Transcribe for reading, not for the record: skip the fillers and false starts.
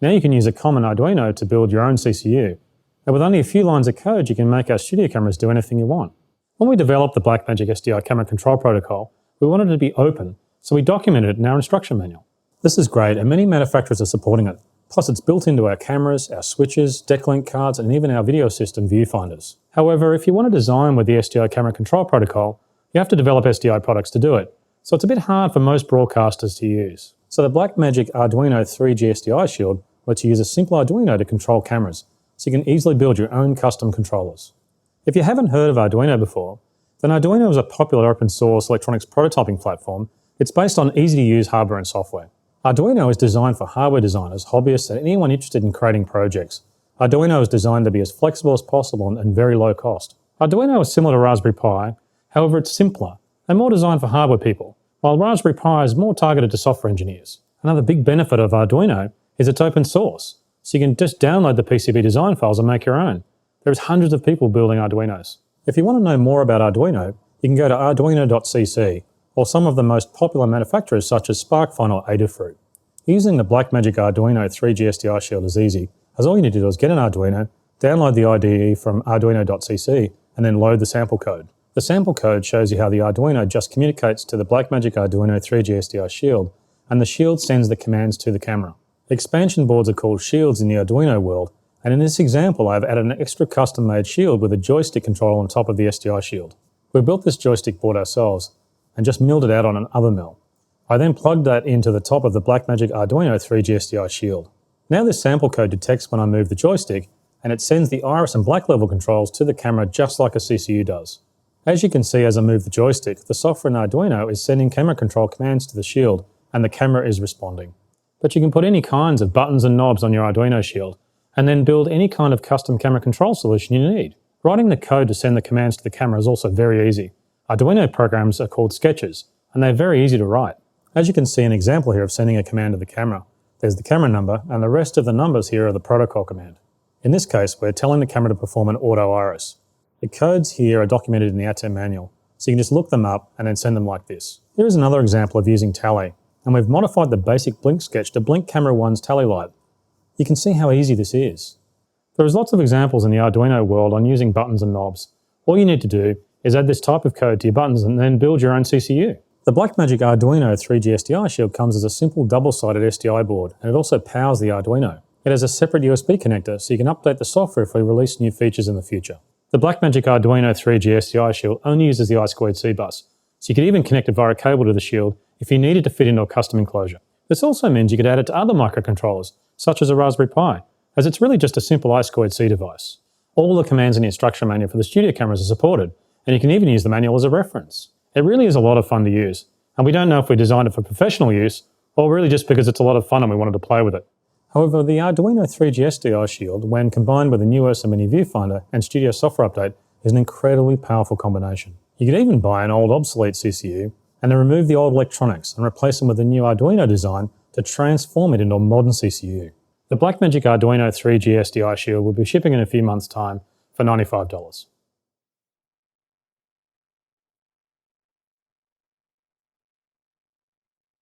Now you can use a common Arduino to build your own CCU. And with only a few lines of code, you can make our studio cameras do anything you want. When we developed the Blackmagic SDI camera control protocol, we wanted it to be open, so we documented it in our instruction manual. This is great, and many manufacturers are supporting it. Plus, it's built into our cameras, our switches, DeckLink cards, and even our video system viewfinders. However, if you want to design with the SDI camera control protocol, you have to develop SDI products to do it, so it's a bit hard for most broadcasters to use. So the Blackmagic Arduino 3G-SDI shield lets you use a simple Arduino to control cameras, so you can easily build your own custom controllers. If you haven't heard of Arduino before, then Arduino is a popular open source electronics prototyping platform. It's based on easy-to-use hardware and software. Arduino is designed for hardware designers, hobbyists, and anyone interested in creating projects. Arduino is designed to be as flexible as possible and very low cost. Arduino is similar to Raspberry Pi, however it's simpler and more designed for hardware people, while Raspberry Pi is more targeted to software engineers. Another big benefit of Arduino is it's open source, so you can just download the PCB design files and make your own. There's hundreds of people building Arduinos. If you want to know more about Arduino, you can go to arduino.cc, or some of the most popular manufacturers such as SparkFun or Adafruit. Using the Blackmagic Arduino 3G-SDI shield is easy, as all you need to do is get an Arduino, download the IDE from arduino.cc, and then load the sample code. The sample code shows you how the Arduino just communicates to the Blackmagic Arduino 3G-SDI shield, and the shield sends the commands to the camera. Expansion boards are called shields in the Arduino world, and in this example I've added an extra custom-made shield with a joystick control on top of the SDI shield. We built this joystick board ourselves, and just milled it out on an oven mill. I then plugged that into the top of the Blackmagic Arduino 3G-SDI shield. Now this sample code detects when I move the joystick, and it sends the iris and black level controls to the camera just like a CCU does. As you can see as I move the joystick, the software in Arduino is sending camera control commands to the shield, and the camera is responding. But you can put any kinds of buttons and knobs on your Arduino shield, and then build any kind of custom camera control solution you need. Writing the code to send the commands to the camera is also very easy. Arduino programs are called sketches, and they're very easy to write. As you can see an example here of sending a command to the camera. There's the camera number, and the rest of the numbers here are the protocol command. In this case, we're telling the camera to perform an auto iris. The codes here are documented in the ATEM manual, so you can just look them up and then send them like this. Here is another example of using tally, and we've modified the basic blink sketch to blink camera 1's tally light. You can see how easy this is. There's lots of examples in the Arduino world on using buttons and knobs. All you need to do is add this type of code to your buttons and then build your own CCU. The Blackmagic Arduino 3G-SDI shield comes as a simple double-sided SDI board, and it also powers the Arduino. It has a separate USB connector, so you can update the software if we release new features in the future. The Blackmagic Arduino 3G-SDI shield only uses the I2C bus, so you could even connect it via a cable to the shield if you needed to fit into a custom enclosure. This also means you could add it to other microcontrollers, such as a Raspberry Pi, as it's really just a simple I2C device. All the commands in the instruction manual for the studio cameras are supported, and you can even use the manual as a reference. It really is a lot of fun to use, and we don't know if we designed it for professional use, or really just because it's a lot of fun and we wanted to play with it. However, the Arduino 3G-SDI shield, when combined with the new Ursa Mini Viewfinder and Studio software update, is an incredibly powerful combination. You could even buy an old obsolete CCU and then remove the old electronics and replace them with the new Arduino design to transform it into a modern CCU. The Blackmagic Arduino 3G-SDI shield will be shipping in a few months' time for $95.